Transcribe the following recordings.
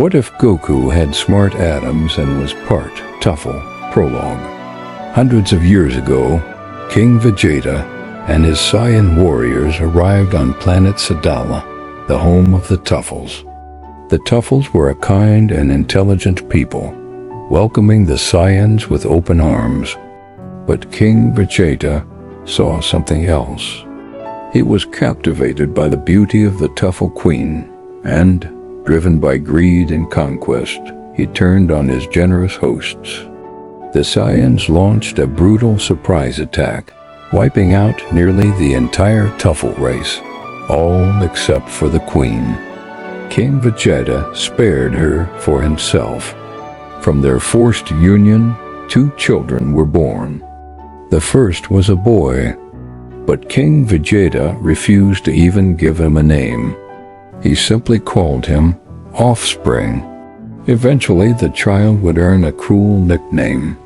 What if Goku had smart atoms and was part Tuffle? Prologue. Hundreds of years ago, King Vegeta and his Saiyan warriors arrived on planet Sadala, the home of the Tuffles. The Tuffles were a kind and intelligent people, welcoming the Saiyans with open arms. But King Vegeta saw something else. He was captivated by the beauty of the Tuffle Queen, and, driven by greed and conquest, he turned on his generous hosts. The Saiyans launched a brutal surprise attack, wiping out nearly the entire Tuffle race, all except for the Queen. King Vegeta spared her for himself. From their forced union, 2 children were born. The first was a boy, but King Vegeta refused to even give him a name. He simply called him Offspring. Eventually, the child would earn a cruel nickname,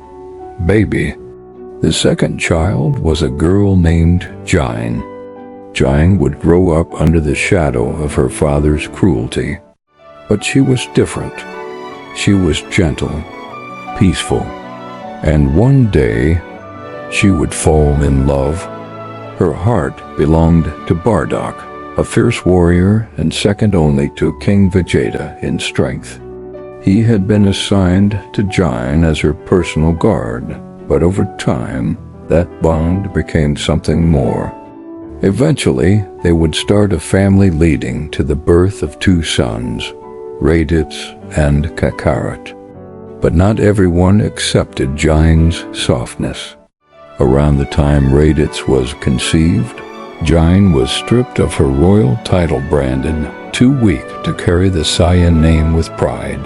Baby. The second child was a girl named Jine. Jine would grow up under the shadow of her father's cruelty. But she was different. She was gentle, peaceful, and one day she would fall in love. Her heart belonged to Bardock, a fierce warrior and second only to King Vegeta in strength. He had been assigned to Jine as her personal guard, but over time, that bond became something more. Eventually, they would start a family leading to the birth of 2 sons, Raditz and Kakarot. But not everyone accepted Jine's softness. Around the time Raditz was conceived, Jine was stripped of her royal title, branded too weak to carry the Saiyan name with pride.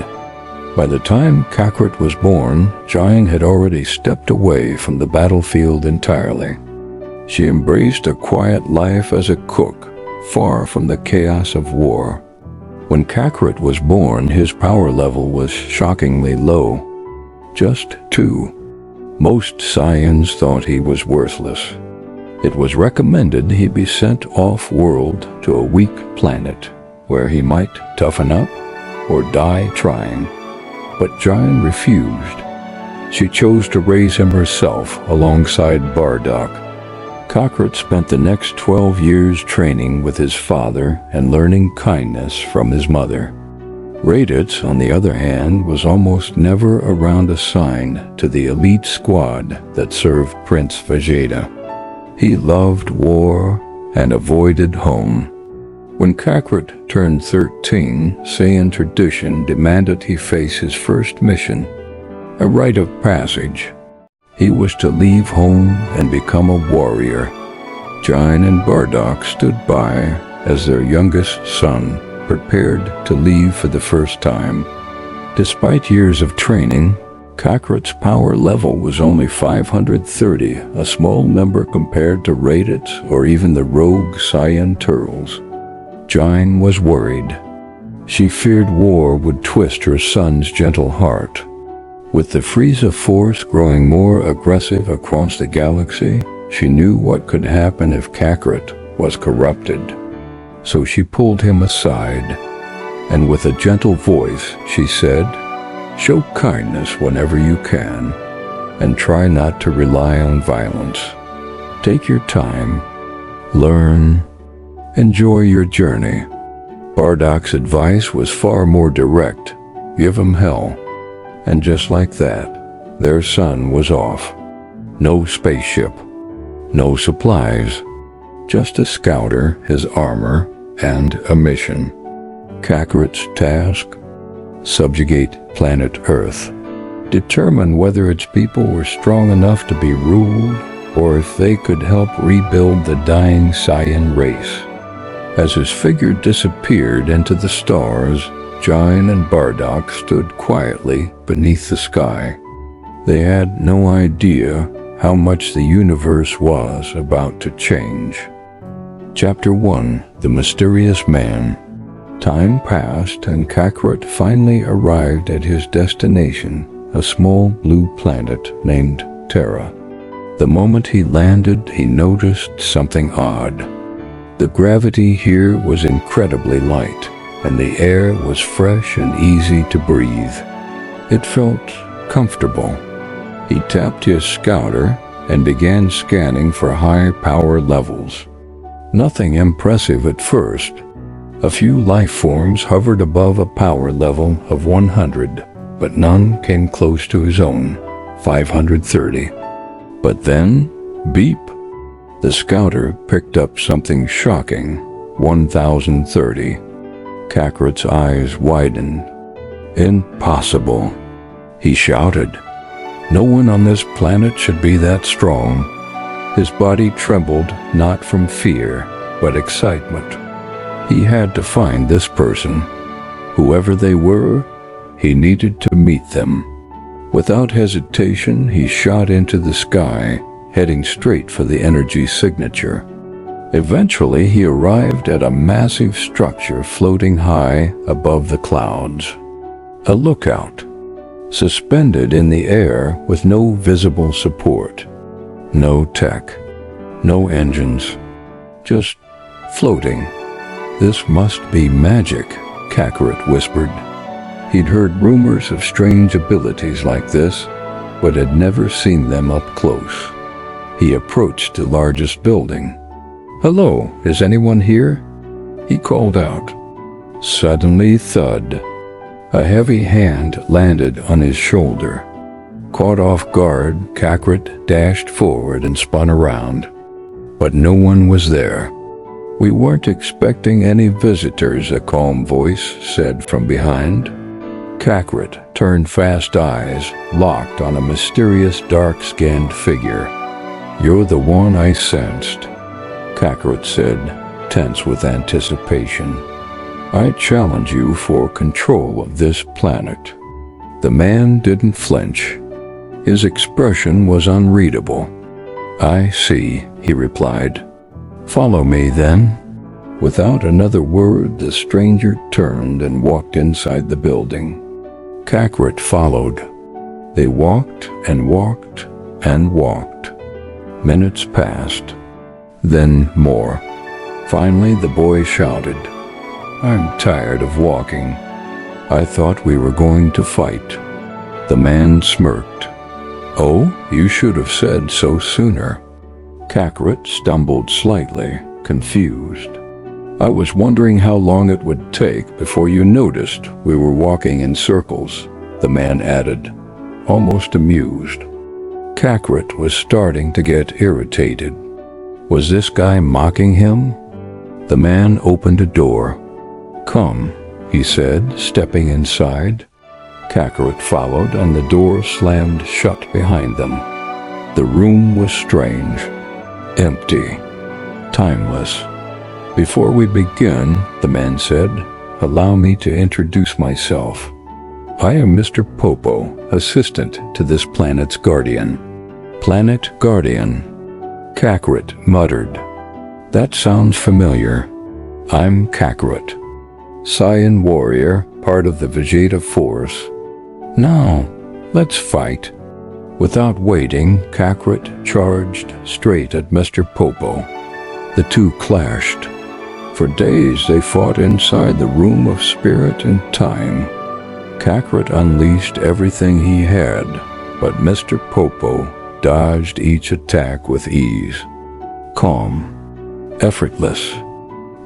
By the time Kakarot was born, Jine had already stepped away from the battlefield entirely. She embraced a quiet life as a cook, far from the chaos of war. When Kakarot was born, his power level was shockingly low, just 2. Most Saiyans thought he was worthless. It was recommended he be sent off-world to a weak planet, where he might toughen up or die trying. But Jine refused. She chose to raise him herself alongside Bardock. Kakarot spent the next 12 years training with his father and learning kindness from his mother. Raditz, on the other hand, was almost never around assigned to the elite squad that served Prince Vegeta. He loved war and avoided home. When Kakarot turned 13, Saiyan tradition demanded he face his first mission, a rite of passage. He was to leave home and become a warrior. Jine and Bardock stood by as their youngest son prepared to leave for the first time. Despite years of training, Kakarot's power level was only 530, a small number compared to Raditz or even the rogue Saiyan Turtles. Jine was worried. She feared war would twist her son's gentle heart. With the Frieza Force growing more aggressive across the galaxy, she knew what could happen if Kakarot was corrupted. So she pulled him aside, and with a gentle voice she said, "Show kindness whenever you can, and try not to rely on violence. Take your time, learn, enjoy your journey." Bardock's advice was far more direct. Give him hell. And just like that, their son was off. No spaceship, no supplies, just a scouter, his armor, and a mission. Kakarot's task: subjugate planet Earth. Determine whether its people were strong enough to be ruled, or if they could help rebuild the dying Saiyan race. As his figure disappeared into the stars, Jine and Bardock stood quietly beneath the sky. They had no idea how much the universe was about to change. Chapter 1: The Mysterious Man. Time passed and Kakarot finally arrived at his destination, a small blue planet named Terra. The moment he landed, he noticed something odd. The gravity here was incredibly light, and the air was fresh and easy to breathe. It felt comfortable. He tapped his scouter and began scanning for high power levels. Nothing impressive at first. A few life forms hovered above a power level of 100, but none came close to his own, 530. But then, beep! The scouter picked up something shocking, 1030. Kakarot's eyes widened. Impossible, he shouted. No one on this planet should be that strong. His body trembled not from fear, but excitement. He had to find this person. Whoever they were, he needed to meet them. Without hesitation, he shot into the sky, heading straight for the energy signature. Eventually, he arrived at a massive structure floating high above the clouds. A lookout, suspended in the air with no visible support. No tech, no engines, just floating. This must be magic, Kakarot whispered. He'd heard rumors of strange abilities like this, but had never seen them up close. He approached the largest building. "Hello, is anyone here?" he called out. Suddenly, thud. A heavy hand landed on his shoulder. Caught off guard, Kakarot dashed forward and spun around. But no one was there. "We weren't expecting any visitors," a calm voice said from behind. Kakarot turned fast eyes, locked on a mysterious dark-skinned figure. "You're the one I sensed," Kakarot said, tense with anticipation. "I challenge you for control of this planet." The man didn't flinch. His expression was unreadable. "I see," he replied. "Follow me, then." Without another word, the stranger turned and walked inside the building. Kakarot followed. They walked and walked and walked. Minutes passed. Then more. Finally, the boy shouted, "I'm tired of walking. I thought we were going to fight." The man smirked. "Oh, you should have said so sooner." Kakarot stumbled slightly, confused. "I was wondering how long it would take before you noticed we were walking in circles," the man added, almost amused. Kakarot was starting to get irritated. Was this guy mocking him? The man opened a door. "Come," he said, stepping inside. Kakarot followed, and the door slammed shut behind them. The room was strange, empty, timeless. "Before we begin," the man said, "allow me to introduce myself. I am Mr. Popo, assistant to this planet's guardian." "Planet Guardian," Kakarot muttered. "That sounds familiar. I'm Kakarot, Saiyan warrior, part of the Vegeta force. Now, let's fight." Without waiting, Kakarot charged straight at Mr. Popo. The two clashed. For days they fought inside the room of spirit and time. Kakarot unleashed everything he had, but Mr. Popo dodged each attack with ease. Calm, effortless.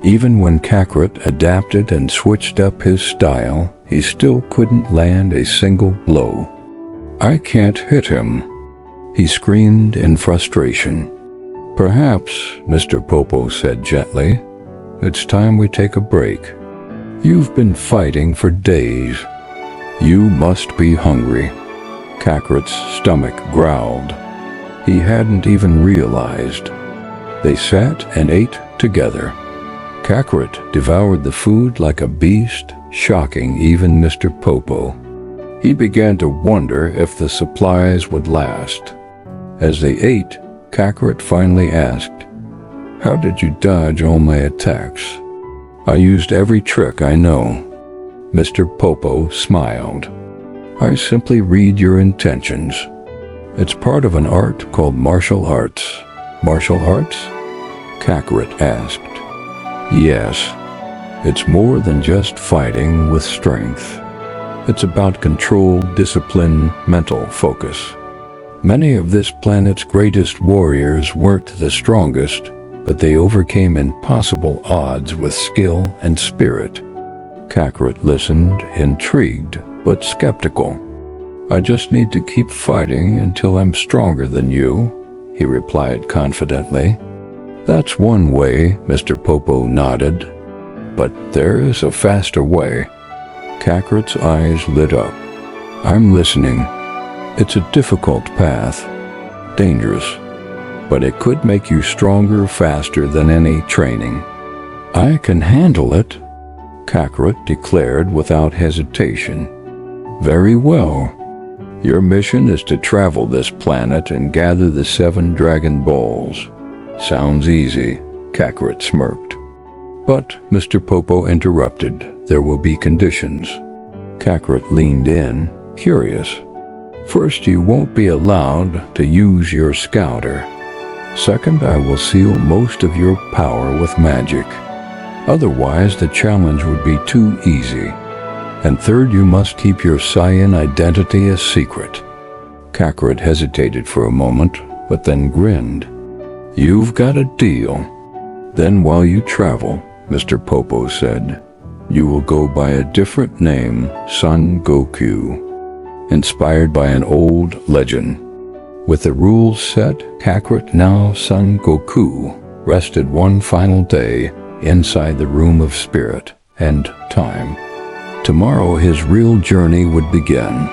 Even when Kakarot adapted and switched up his style, he still couldn't land a single blow. "I can't hit him," he screamed in frustration. "Perhaps," Mr. Popo said gently, "it's time we take a break. You've been fighting for days. You must be hungry." Kakarot's stomach growled. He hadn't even realized. They sat and ate together. Kakarot devoured the food like a beast, shocking even Mr. Popo. He began to wonder if the supplies would last. As they ate, Kakarot finally asked, "How did you dodge all my attacks?" "I used every trick I know." Mr. Popo smiled. "I simply read your intentions. It's part of an art called martial arts." "Martial arts?" Kakarot asked. "Yes. It's more than just fighting with strength. It's about control, discipline, mental focus. Many of this planet's greatest warriors weren't the strongest, but they overcame impossible odds with skill and spirit. Kakarot listened, intrigued, but skeptical. "I just need to keep fighting until I'm stronger than you," he replied confidently. "That's one way," Mr. Popo nodded. "But there is a faster way." Kakarot's eyes lit up. "I'm listening. It's a difficult path, dangerous, but it could make you stronger faster than any training." "I can handle it," Kakarot declared without hesitation. "Very well. Your mission is to travel this planet and gather the 7 Dragon Balls. Sounds easy," Kakarot smirked. "But," Mr. Popo interrupted, "there will be conditions." Kakarot leaned in, curious. "First, you won't be allowed to use your scouter. Second, I will seal most of your power with magic. Otherwise, the challenge would be too easy. And third, you must keep your Saiyan identity a secret." Kakarot hesitated for a moment, but then grinned. "You've got a deal. Then while you travel," Mr. Popo said, "you will go by a different name, Son Goku, inspired by an old legend." With the rules set, Kakarot, now Son Goku, rested one final day inside the Room of Spirit and Time. Tomorrow his real journey would begin.